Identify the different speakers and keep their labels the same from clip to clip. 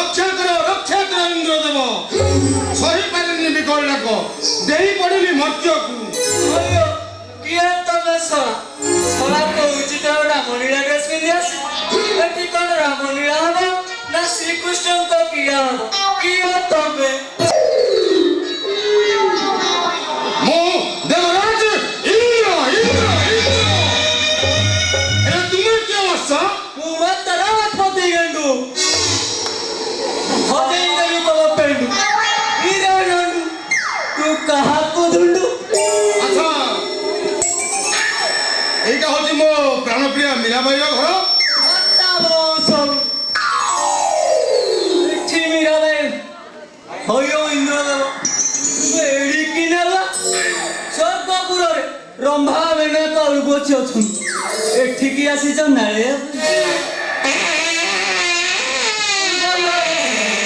Speaker 1: रक्षा कर इंद्रदेव सही पारिनी विकल डाक देही पड़िली मर्त्यकू
Speaker 2: किए तमे सला कहूची तो रामलीला ड्रेस पिंधि आसी एटी कोन रामलीला हबो ना श्रीकृष्ण को किया हबो किए तमे
Speaker 1: मो देवराज इंद्र इंद्र इंद्र ए तुम क्या वसा
Speaker 2: मुवा तरात पति गंडू होते इंद्र को पेंडू हीरा नंडू तू कहा को धुंडू
Speaker 1: अच्छा एटा होची मो प्राणप्रिय मीराबाई रो घर
Speaker 2: बताबो सब ठीक मीराबाई होयो इंद्रदेव एड़ी किनेला स्वर्गपुर रे रंभा बेने कौल गोछि अछन एठी की आसी छ नाळे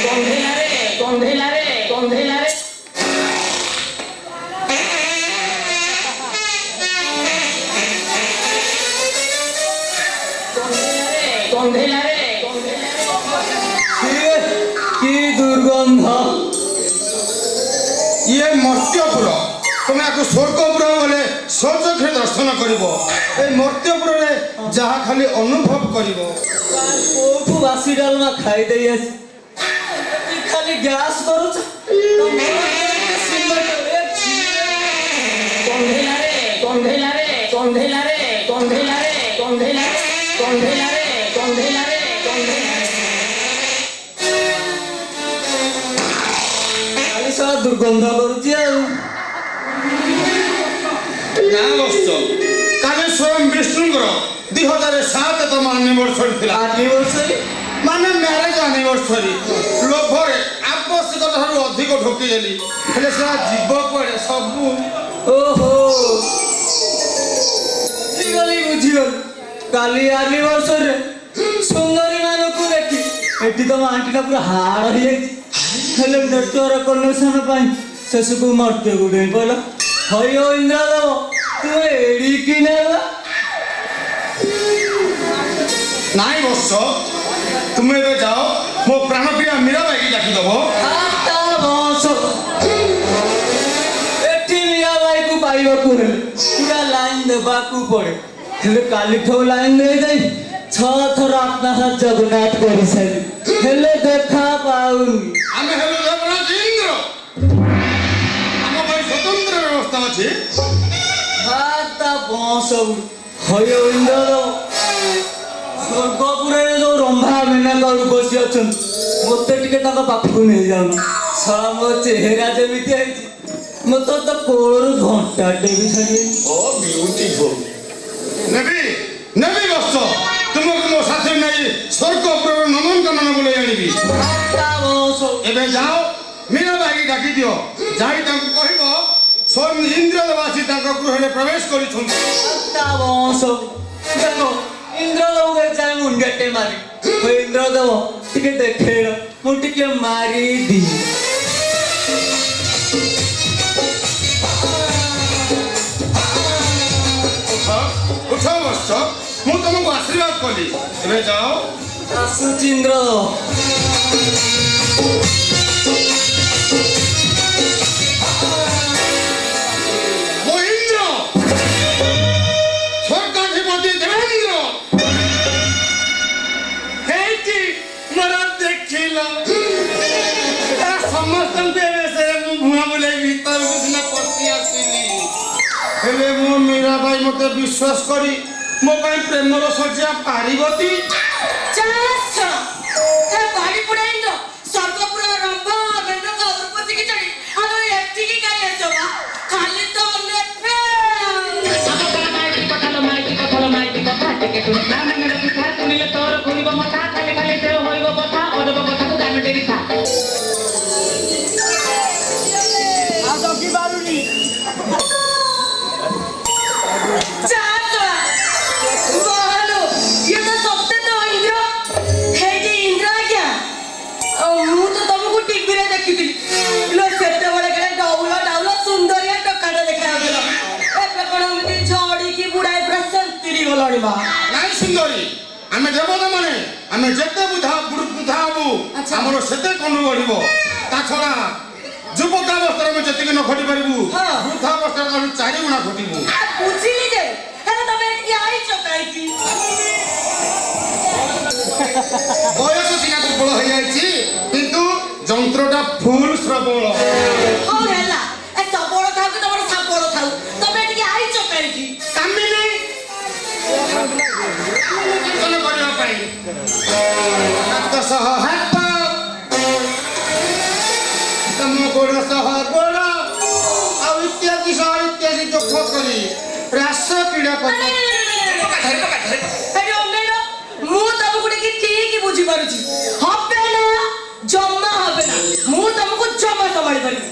Speaker 2: गंधेला रे की दुर्गंध
Speaker 1: ये मर्त्यपुर तुम आपको स्वर्गपुर गले सचक्षे दर्शन करिवो ए मर्त्यपुर रे जहा खाली अनुभव करिवो
Speaker 2: कोठू बासी डालमा खाई देई आसी खाली गैस करूछ खाली सारा दुर्गंध करूची
Speaker 1: ना बस्त काले स्वयं विष्णुकर 2007 तम एनिवर्सरी थिला
Speaker 2: एनिवर्सरी
Speaker 1: माने मैरिज एनिवर्सरी लोभरे आवश्यकता ठारू अधिक ढोकी देली हेले से जीव पड़े सब
Speaker 2: ओहो बुझिगली काली एनिवर्सरी सुंदरी मानकू देखी एटी तो आंटीटा पूरा हाड़ हो जाई हेले नेटवर्क कनेक्शन पाई शेषकू मर्त्य को देई पला हयो इंद्रदेव तू एड़ी किनेला
Speaker 1: नाई बस तुम ए जाओ मो प्राणप्रिय मीराबाई की डाकी दबो
Speaker 2: आता बस एटी मीराबाई को पाइबा को पूरा लाइन देबा को पड़े हेले काली ठो लाइन दे जाई छ थर अपना हाथ जगन्नाथ करि सारी हेले देखा पाउनी
Speaker 1: आमे हेलो देवराज इंद्र आम भाई स्वतंत्र व्यवस्था अछि
Speaker 2: हाता बस हयो इंद्र स्वर्गपुर जो रंभा मेना कौर बसी अछन मते टिके ताका पाखु नै जाउन सारा मो चेहरा जेमिति आइछि मते तो कोळर घंटा देबी छाडी
Speaker 1: ओ ब्यूटीफुल नबी नबी बस तुमको मो साथे नै स्वर्गपुर नमन बोले आनिबी
Speaker 2: हाता बस
Speaker 1: एबे जाओ मीराबाई की डाकी दियो जाई तांको कहबो स्वयं इंद्रदेवासी तांको गृहरे प्रवेश करिछुन
Speaker 2: हाता बस देखो इंद्रदेव के जाय मुंडटे मारी ओ इंद्रदेव टिके देखेड़ मु टिके मारी दी
Speaker 1: उठो बस मु तुमको आशीर्वाद कली एबे जाओ
Speaker 2: आसुचिंद्र
Speaker 1: ओ इंद्र स्वर्गाधिपति देवेंद्र हेटी मरा देखिला समस्त देवे मु भुआ बोले भीतर बिना पसी आसीनी हेले मो मीराबाई मते विश्वास करी मो पाई प्रेमर सज्जा पारिबती
Speaker 3: चास ए बाड़ी पुराइंदो स्वर्गपुर रंभा बेनो का उरपति की चढ़ी आलो एटी की काले चोबा खाली तो लेफे
Speaker 4: माइटी कथा टिके तुम नाम में रखी था सुनिले तोर कोनिबो मथा खाली खाली ते होइबो कथा अडबो कथा को जानो देरी था
Speaker 2: आ तो की बारुनी
Speaker 3: चास बहलो ये तो सत्य तो इंद्र हे जे इंद्र क्या मु तो तुमको टीवी रे देखी थी लो सेते बड़े के डाउला सुंदरिया टकाटा देखा गेलो ए पेपड़ में झड़ी की बुढ़ाई प्रसन्न तिरी गलड़ी बा
Speaker 1: नाई सुंदरी ଆମେ ଦେବତା ମାନେ ଆମେ ଯେତେ ବୃଦ୍ଧା ହବୁ
Speaker 3: ଆଚ୍ଛା।
Speaker 1: ଆମର ସେତେ କନୁ ବଢିବ। ତା ଛଡା ଯୁବକାବସ୍ଥାରେ ଆମେ ଯେତିକି ନ ଖଟି ପାରିବୁ
Speaker 3: ହଁ।
Speaker 1: ବୃଦ୍ଧାବସ୍ଥାରେ ଆମେ 4 ଗୁଣା ଖଟିବୁ।
Speaker 3: ବୁଝିଲି ଯେ ହେଲେ ତମେ ଏଠିକି ଆଇଛ କାହିଁକି?
Speaker 1: ବୟସ ସିନା ଦୁର୍ବଳ ହେଇଯାଇଛି କିନ୍ତୁ ଯନ୍ତ୍ରଟା ଫୁଲ ପ୍ରବଳ।
Speaker 3: ହଉ ହେଲା ଏ ସବଳ ଥାଉ କି ତମର ସାବଳ ଥାଉ ତମେ ଏଠିକି ଆଇଛ କାହିଁକି?
Speaker 1: କାମିନି କୀର୍ତ୍ତନ କରିବା ପାଇଁ ହାତ ସହ ହାତ ତମ ଗୋଡ଼ ସହ ଗୋଡ଼ ଆଉ ଇତ୍ୟାଦି ସହ ଇତ୍ୟାଦି ଯୋଗ କରି ରାସ କ୍ରୀଡ଼ା କରି
Speaker 3: ମୁଁ ତମକୁ ଟିକେ ଠିକ ବୁଝିପାରୁଛି ହବେ ନା ଜମା ହବେ ନା ମୁଁ ତମକୁ ଜମା ସମ୍ଭାଳି ପାରିବି।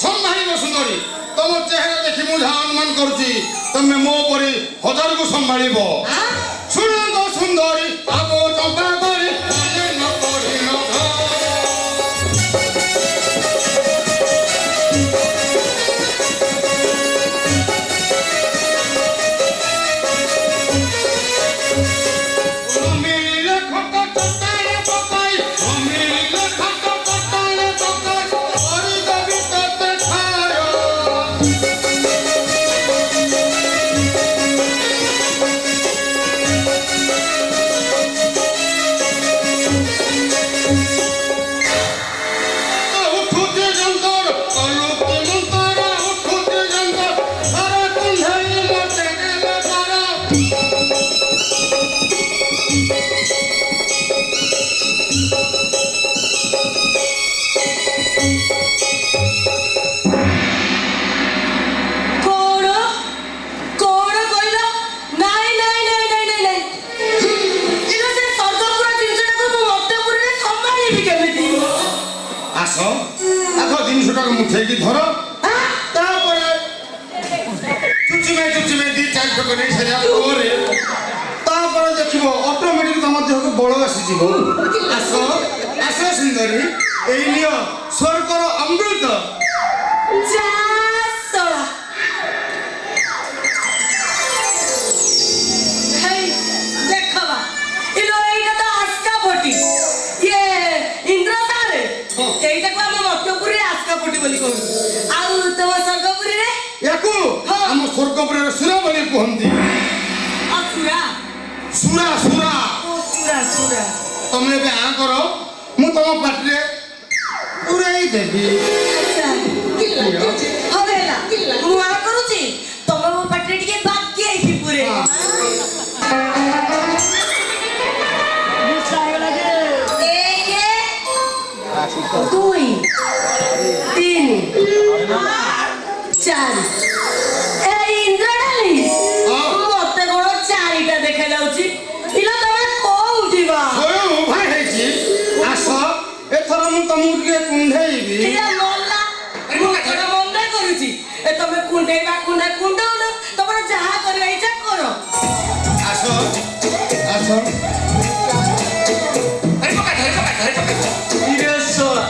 Speaker 1: ସମ୍ଭାଳିବ ସୁନ୍ଦରୀ। ତମ ଚେହେରା ଦେଖି ମୁଁ ଯାହା ଅନୁମାନ କରୁଛି ତମେ ମୋ ପରି 1000କୁ ସମ୍ଭାଳିବ। ଶୁଣନ୍ତ ସୁନ୍ଦରୀ ଆବ ଚମ୍ପା କରି ମନେ ନ ପଡ଼ି ନ ମିଳିଲେ ଖଟ ଚଟାଳେ ପକାଇ ମିଳିଲେ ଖଟ ଚଟାଳେ ପକାଇ କରିଦେବି ତତେ ଛାୟ। ଉଠୁଛି ଯନ୍ତର କଲୁକି ମନ୍ତର ଉଠୁଛି ଯନ୍ତର ସାରା କୁଣ୍ଢେଇ ମତେ ଦେଲେ ସାର।
Speaker 3: କଣ କଣ କହିଲ? ନାଇଁ ନାଇଁ ନାଇଁ ନାଇଁ ନାଇଁ ନାଇଁ ଇଲୋ ସେ ସ୍ୱର୍ଗପୁର ଜିନିଷଟାକୁ ମୁଁ ମର୍ତ୍ତ୍ୟପୁରରେ ସମ୍ଭାଳିବି କେମିତି?
Speaker 1: ଆସ ଆଗ ଜିନିଷଟାକୁ ମୁଠେଇକି ଧର ତାପରେ ଚୁଚିମେ 2-4 କରି ସାରିବା ପରେ ତାପରେ ଦେଖିବ ଅଟୋମେଟିକ ତମ ଦେହକୁ ବଳ ଆସିଯିବ। ଆସ ଆସ ସୁନ୍ଦରୀ ଏଇ ନିଅ ସ୍ୱର୍ଗର ଅମୃତ।
Speaker 3: ଯା ଶଳା। ହେଇ ଦେଖ ବା ଇଲୋ ଏଇଟା ତ ଆସ୍କା ପଟି ଇଏ ଇନ୍ଦ୍ର ସାରେ ଏଇଟାକୁ ଆମେ ମର୍ତ୍ତ୍ୟପୁରରେ ଆସ୍କା ପଟି ବୋଲି କହୁ ଆଉ ତମ ସ୍ୱର୍ଗପୁରୀରେ
Speaker 1: ୟାକୁ
Speaker 3: ହଁ।
Speaker 1: ଆମ ସ୍ୱର୍ଗପୁରରେ ସୁର ବୋଲି କୁହନ୍ତି।
Speaker 3: ଅସୁରା
Speaker 1: ସୁରା ସୁରା
Speaker 3: ସୁରା ସୁରା
Speaker 1: ତମେ ଏବେ ଆ କର ମୁଁ ତମ ପାଟିରେ ପୁରେଇ ଦେବି।
Speaker 3: ଆଚ୍ଛା ହଉ ହେଲା ମୁଁ ଆ କରୁଛି ତମେ ମୋ ପାଟିରେ ଟିକେ ବାକି ହେଇକି ପୁରେ ଦୁଇ 3 4 ଏଇ ଇନ୍ଦ୍ରଡାଲି ମତେ କଣ 4ଟା ଦେଖା ଯାଉଛି ଇଲୋ ତମେ କୋଉଠି ବା
Speaker 1: ସ୍ୱୟଂ ଉଭା ହେଇଛି। ଆସ ଏଥର ମୁଁ ତମକୁ ଟିକେ କୁଣ୍ଢେଇବି।
Speaker 3: ଏଇଟା ମଲା ମୁଁ କଣ ମନା କରୁଛି ଏ ତମେ କୁଣ୍ଡେଇବା କୁଣ୍ଡଉନ ତମର ଯାହା କରିବା ଇଚ୍ଛା କର।
Speaker 1: ଆସ ଆସ
Speaker 2: ଇରେ ଶଳା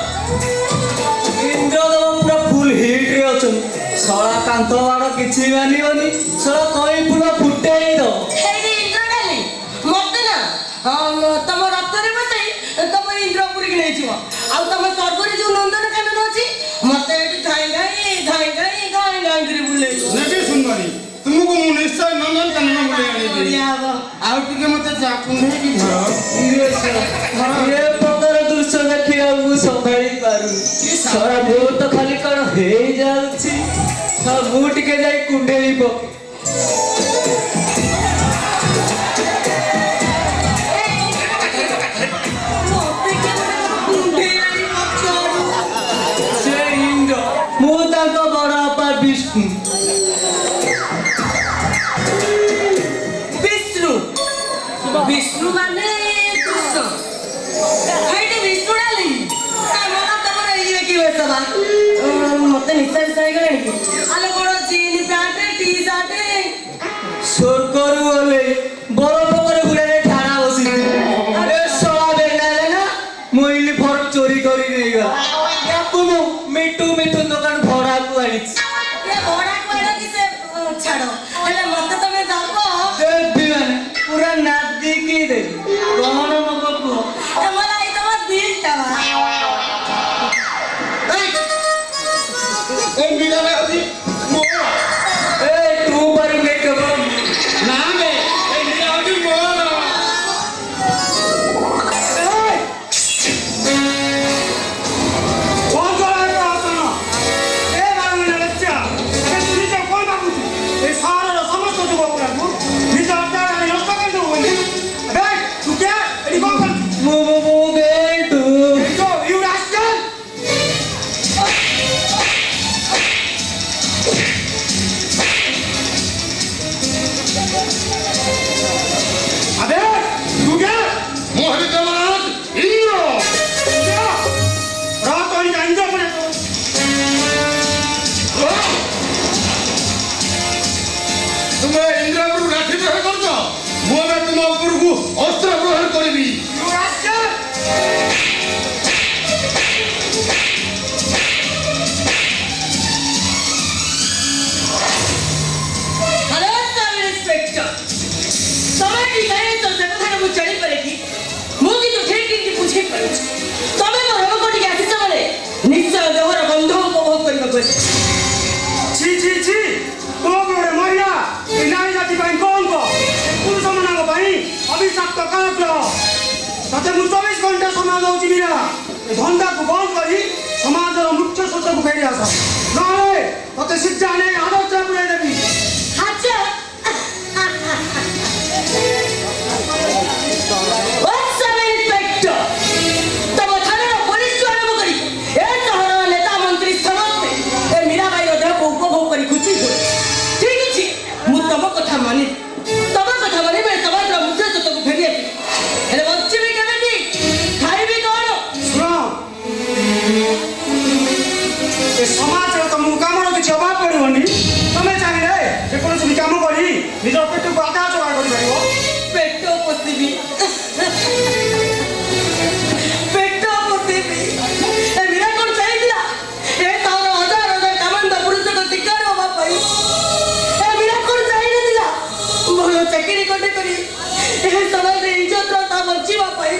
Speaker 2: ଇନ୍ଦ୍ରଦେବ ପୁରା ଫୁଲ ହିଟରେ ଅଛନ୍ତି। ଶଳା କାନ୍ଥ ବାଡ଼ କିଛି ମାନିବନି। ଶଳା କଇଁ ଫୁଲ ଫୁଟେଇ ଦବ।
Speaker 3: ହେଇଟି ଇନ୍ଦ୍ରଡାଲି ମତେ ନା ତମ ରଥରେ ବସେଇ ତମ ଇନ୍ଦ୍ରପୁରୀକି ନେଇଯିବ ଆଉ ତମ ସ୍ୱର୍ଗରେ ଯୋଉ ନନ୍ଦନକାନନ ଅଛି ମତେ ଏଠି ଧାଇଁ କରି ବୁଲେଇବ।
Speaker 1: ନେବି ସୁନ୍ଦରୀ ତୁମକୁ ମୁଁ ନିଶ୍ଚୟ ନନ୍ଦନକାନନ ବୁଲେଇ ଆଣିବି।
Speaker 3: ବଢିଆ ହବ।
Speaker 1: ଆଉ ଟିକେ ମତେ ଯା କୁଣ୍ଢେଇକି ଧର।
Speaker 2: ଇରେ ଶଳା ଏ ପ୍ରକାର ଦୃଶ୍ୟ ଦେଖିବାକୁ ମୁଁ ସମ୍ଭାଳି ପାରୁନି। ଶଳା ବୋଉ ତ ଖାଲି କଣ ହେଇଯାଉଛି। ଶଳା ମୁଁ ଟିକେ ଯାଇ କୁଣ୍ଡେଇ ପକେ।
Speaker 3: ମତେ କେମିତି କୁଣ୍ଡେଇଲାଣି ପଛଆଡୁ।
Speaker 2: ସେ ଇନ୍ଦ୍ର ମୁଁ ତାଙ୍କ ବଡ ବାପା ବିଷ୍ଣୁ।
Speaker 3: ବିଷ୍ଣୁ ମାନେ କୃଷ୍ଣ ହେଇଟି ବିଷ୍ଣୁ ଡାଲି ଆମର ତମର ଇଏ କି ବେଶ ବା ମତେ ନିଶା ହେଇଗଲାଣି କି ଆଲୋ କଣ ଜିନ୍ ପ୍ୟାଣ୍ଟ ଟି ସାର୍ଟ
Speaker 2: ସ୍ୱର୍ଗରୁ ଓହ୍ଲେଇ ବରଫରେ ଗୁଡ଼ାରେ ଠାଣା ବସିଛି। ଆରେ ଶଳା ବେଙ୍ଗାଲେ ନା ମୋଇଲି ଫର ଚୋରି କରି ନେଇଗଲା। ୟାକୁ ମୁଁ ମିଟୁ ଦୋକାନ ଭଡ଼ାକୁ ଆଣିଛି।
Speaker 3: ଏ ଭଡା କୁଆଡେ କି ସେ ଛାଡ ହେଲେ ମତେ ତମେ ଦବ
Speaker 2: ଦେବି ମାନେ ପୁରା ନାଦିକି की दे कौन मको को
Speaker 3: मला इथं दिल टावा
Speaker 1: কোন বিড়ালে আছি মোর
Speaker 2: ए तू बारी में कब
Speaker 1: না বে এই বিড়া আছি মোর
Speaker 5: कौन कर रहा है प्रार्थना ए बारे में लच्चा ए तुझे जब कौन बाबू ए सारा समझ तो जो बोला तू निजा आता है नष्ट कर दो बोले अबे तू क्या एडी कौन कर
Speaker 2: मो बेटू
Speaker 5: जो यू रास्कल अबे तू क्या
Speaker 1: মোহরি দেবরাজ ইন্দ্র
Speaker 5: क्या रात और इंजा पड़े तो
Speaker 1: তুমি ইন্দ্র উপর লাঠি প্রহার করছ মু আমি তোমার উপরকু অস্ত্র প্রহার করিবি
Speaker 5: you rascal
Speaker 3: hello sub inspector समय की कहे तो से कथा मु चढ़ी पड़े की मु की तो ठीक की पूछे पड़े तमे मोर को टिके आसी चले निश्चय देहर गंध उपभोग करबा को
Speaker 5: छी छी छी तो गोरे महिला ए नारी जाति ପାଇଁ କଣ ପୁରୁଷ ମାନଙ୍କ ପାଇଁ ଅଭିଶାପ୍ତ କାଳଗ୍ରହ ତତେ ମୁଁ 24 ଘଣ୍ଟା ସମୟ ଦଉଛି ମୀରା ଏ ଧନ୍ଦାକୁ ବନ୍ଦ କରି ସମାଜର ମୁଖ୍ୟ ସ୍ରୋତକୁ ଫେରି ଆସ ନହେଲେ ତତେ ସିଧା ନେଇ ଆଦର୍ଶରେ ପୁରେଇ ଦେବି
Speaker 3: अच्छा ओ सब इंस्पेक्टर तम थाना पुलिस को आरंभ करी ए शहर नेता मंत्री समस्त ए मीरा भाई देह को उपभोग करी खुशी हो ठीक अछि मु तम कथा मानि मैं समाज रो मुख्य स्रोत को फेरी आसी हेले बच्चे भी केबेटी खाइबी कोन
Speaker 5: ଶୁଣ ଏ ସମାଜର ତମକୁ କାମର କିଛି ଅଭାବ ପଡ଼ିବନି ତମେ ଚାହିଁଲେ ଯେକୌଣସି ବି କାମ କରି ନିଜ ପେଟକୁ ଆଦାୟ ଯୋଗାଡ଼ କରିପାରିବ
Speaker 3: पेटो पोसीबी पेटो पोसीबी ए मीरा कोन चाहिला ए तार हजार हजार कामंदा पुरुष को शिकार होबा पई ए मीरा कोन चाहिला दिला भलो चाकरी कोटे करी ए समाज रे इज्जत रो ता बचिबा पई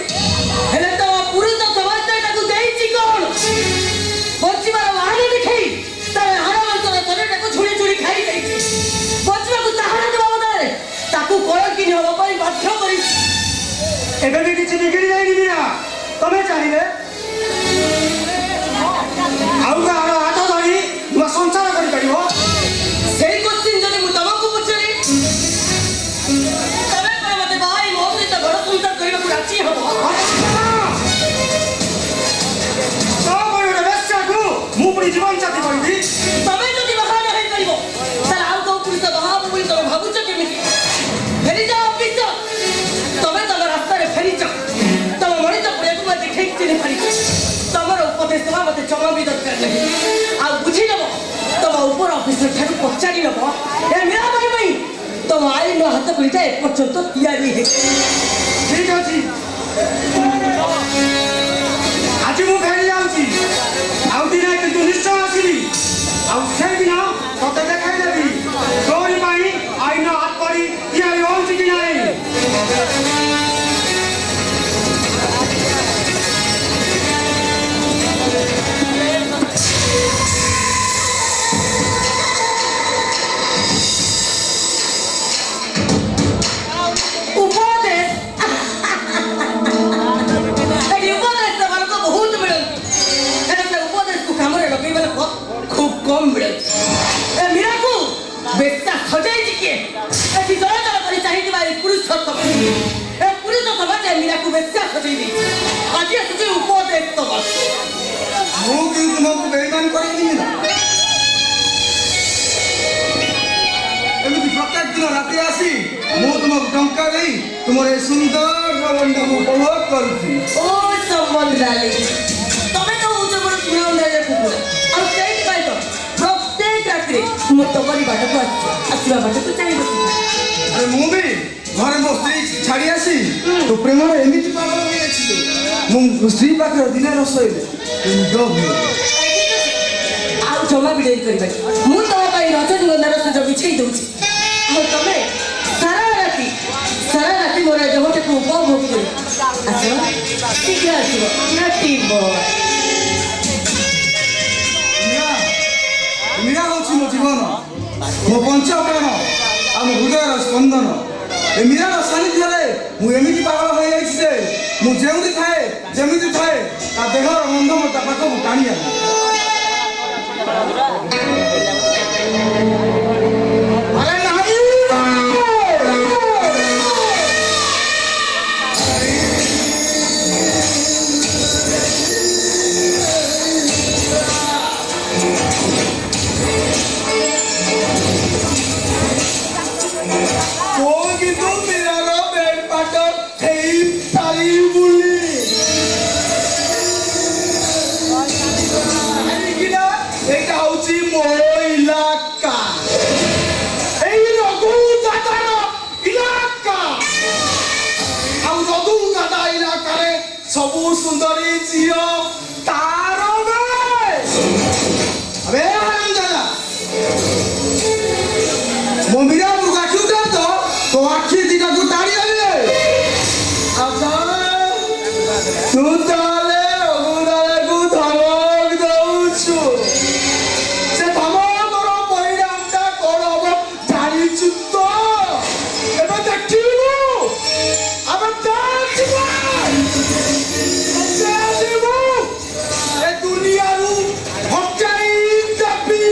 Speaker 3: हेले तो पुरुष समाज ताकू देइची कोन बचिबार वाहन देखई तार हारा मंत्र तने छुड़ी छुड़ी खाई जाईची बचिबा को ताहारा देबा बदले ताकू कोळ किनि होबा पई बाध्य करी
Speaker 5: ଏବେ ବି କିଛି ବିଗିଡ଼ି ଯାଇନି ମୀରା ତମେ ଚାହିଁଲେ ଆଉ କାହାର ହାତ ଧରି ନୂଆ ସଂସାର କରିପାରିବ
Speaker 3: ସେଇ କ୍ୱେଶ୍ଚିନ୍ ଯଦି ମୁଁ ତମକୁ ପଚାରି ତମେ କଣ ମତେ ବାହାଇ ମୋ ସହିତ ବଡ଼ ସଂସାର କରିବାକୁ ରାଜି ହବ
Speaker 5: ତୋ ପରି ଗୋଟେ ବେଶ୍ୟାକୁ ମୁଁ ପୁଣି ଜୀବନ ସାଥୀ କରିବି
Speaker 3: ତମେ ଯଦି ବାହା ନ ହେଇପାରିବ ତାହେଲେ ଆଉ କୋଉ ପୁରୁଷ ବାହା ହବ ବୋଲି ତମେ ଭାବୁଛ କେମିତି ଫେରିଯାଅ ଅଫିସର ତମେ ତମ ରାସ୍ତାରେ ଫେରିଯାଅ ତମ ମଣିଷ ପଡ଼ିଆକୁ ମତେ ଠିକ୍ ଚିହ୍ନି ପାରିଛ ତମର ଉପଦେଶ ଦେବା ମତେ ଜମା ବି ଦରକାର ନାହିଁ ଆଉ ବୁଝିନେବ ତମ ଉପର ଅଫିସର ଠାରୁ ପଚାରି ନେବ ଏ ମୀରା ଭାଇ ପାଇଁ ତମ ଆଇନ ହାତ ଗୁଳିଟା ଏପର୍ଯ୍ୟନ୍ତ ତିଆରି ହେଇଛି
Speaker 5: ଠିକ୍ ଅଛି ଆଜି ମୁଁ ଫେରି ଯାଉଛି ଆଉ ଦିନେ କିନ୍ତୁ ନିଶ୍ଚୟ ଆସିବି ଆଉ ସେଇଦିନ ତତେ ଦେଖାଇଦେବି ତୋରି ପାଇଁ ଆଇନ ହାତ କରି ତିଆରି ହେଉଛି କି ନାହିଁ
Speaker 3: ଉପଦେଶ ଏଠି ଉପଦେଶ ସେମାନଙ୍କୁ ବହୁତ ମିଳନ୍ତି ହେଲେ ସେ ଉପଦେଶକୁ କାମରେ ଲଗେଇବାର ଖୁବ କମ୍ ମିଳନ୍ତି ଏ ମୀରାକୁ ବେଶା ସଜାଇଛି କିଏ ଏଠି ଜଳଜଳ କରି ଚାହିଁଥିବା ଏ ପୁରୁଷ ସମାଜ ଏ ପୁରୁଷ ସମାଜ ଏ ମୀରାକୁ ବେଶା ସଜାଇ ଦେଇଛି ଆଜି ଆସୁଛି ଉପଦେଶ ସମାଜ
Speaker 1: ମୁଁ କିନ୍ତୁ ତୁମକୁ ବେଇମାନ କରିବିନି ନା ଏମିତି ପ୍ରତ୍ୟେକ ଦିନ ରାତି ଆସି ମୁଁ ତୁମକୁ ଟଙ୍କା ଦେଇ ତୁମର ଏ ସୁନ୍ଦର ଜୀବନଟାକୁ ଉପଭୋଗ କରୁଛି
Speaker 3: ଓ ସମ୍ବନ୍ଧ ଡାଲି ତମେ ତ ହଉଛ ମୋର ସୁନାଉଣ୍ଡାରେ କୁକୁର ଆଉ ସେଇଥିପାଇଁ ତ ପ୍ରତ୍ୟେକ ରାତିରେ ମୁଁ ତମରି ବାଟକୁ ଆସିବା ବାଟକୁ ଚାହିଁ ବସିବି
Speaker 1: ଆରେ ମୁଁ ବି ଘରେ ମୋ ସ୍ତ୍ରୀ ଛାଡ଼ି ଆସି ତୋ ପ୍ରେମର ଏମିତି ପାଗଳ ହୋଇଯାଇଛି ଯେ ମୁଁ ସ୍ତ୍ରୀ ପାଖରେ ଦିନେ ନ ଶୋଇଲେ
Speaker 3: ଆଉ ଜମା ବି ଡେରି କରିବାନି ମୁଁ ତମ ପାଇଁ ରଜନୀଗନ୍ଧାର ସୁଯୋଗ ବିଛେଇ ଦଉଛି ଆଉ ତମେ ସାରା ରାତି ମୋର ଦେହଟାକୁ ଉପଭୋଗ କରି ଆସ ଶୀଘ୍ର ଆସିବ ନଟି ବୟ।
Speaker 6: ମୀରା ହେଉଛି ମୋ ଜୀବନ, ମୋ ପଞ୍ଚପ୍ରାଣ ଆଉ ମୋ ହୃଦୟର ସ୍ପନ୍ଦନ। ଏ ମୀରାର ସାନ୍ନିଧ୍ୟରେ ମୁଁ ଏମିତି ପାଗଳ ହୋଇଯାଇଛି ଯେ ମୁଁ ଯେଉଁଠି ଥାଏ ଯେମିତି ଥାଏ ତା ଦେହର ଗନ୍ଧ ମୋ ତା ପାଖକୁ ଟାଣି ଆଣେ। ଆରେ ନାଇଁ କିନ୍ତୁ ମୀରାର ବେଡ୍ ପାଟ ହେଇପାରିବୁନି କାହିଁକିନା ଏଇଟା ହଉଛି ମୋ ଇଲାକା, ଏଇ ରଘୁ ଦାଦାର ଇଲାକା। ଆଉ ରଘୁ ଦାଦା ଇଲାକାରେ ସବୁ ସୁନ୍ଦରୀ ଝିଅ ତାର ଆବେ ଦାଦା ମୋ ମୀରା तो आखी दिखा तू ताड़ी आले अच्छा तू ताले ओगुराले को धमक दउछु से धमक रो परिणामटा कोन हो जानि छु तो एबे देखिबु अबे देखिबु ए दुनिया रु हटाई दबी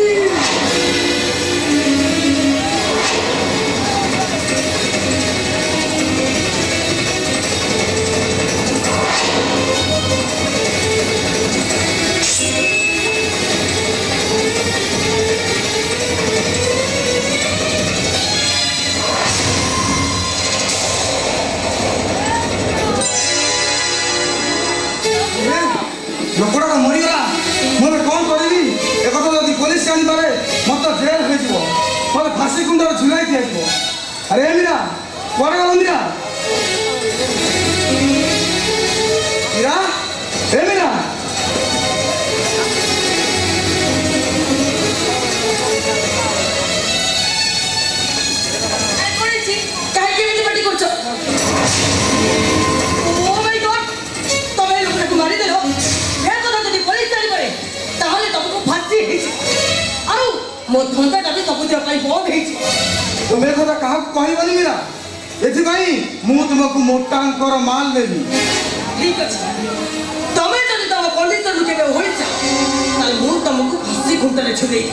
Speaker 6: ଲୋକଟା ମରିଗଲା, ମୁଁ ଏବେ କ'ଣ କରିବି? ଏକଥା ଯଦି ପୋଲିସ ଜାଣିପାରେ ମୋତେ ଜେଲ ହୋଇଯିବ, ମୋତେ ଫାଶୀ କୁଣ୍ଡରେ ଝୁଲାଇ ଦିଆଯିବ। ଆରେ ମୀରା କୁଆଡ଼େ ଗଲ ମୀରା? ମୀରା ଏ ମୀରା
Speaker 3: କାହିଁକି ଏମିତି ପାଟି କରୁଛ? ଓ ମାଇ ଗଡ୍, ତମେ ଏ ଲୋକଟାକୁ ମାରିଦେଲ। ଏ କଥା ଯଦି ପୋଲିସ ଜାଣିପାରେ ତାହେଲେ ତମକୁ ଫାଶୀ ହେଇଛି, ଆଉ ମୋ ଧନ୍ଦାଟା ବି ସବୁଦିନ ପାଇଁ ବନ୍ଦ ହେଇଛି।
Speaker 6: ତୁମେ ଏ କଥା କାହାକୁ କହିବନି ମୀରା, ଏଥିପାଇଁ ମୁଁ ତୁମକୁ ମୋଟାଙ୍କର ମାଲ ଦେବି।
Speaker 3: ଠିକ ଅଛି, ତମେ ଯଦି ତମ କଣ୍ଡିସନରୁ କେବେ ଓହଳିଛ ତାହେଲେ ମୁଁ ତମକୁ ଫାଶୀ ଖୁଣ୍ଟରେ ଝୁଲେଇବି।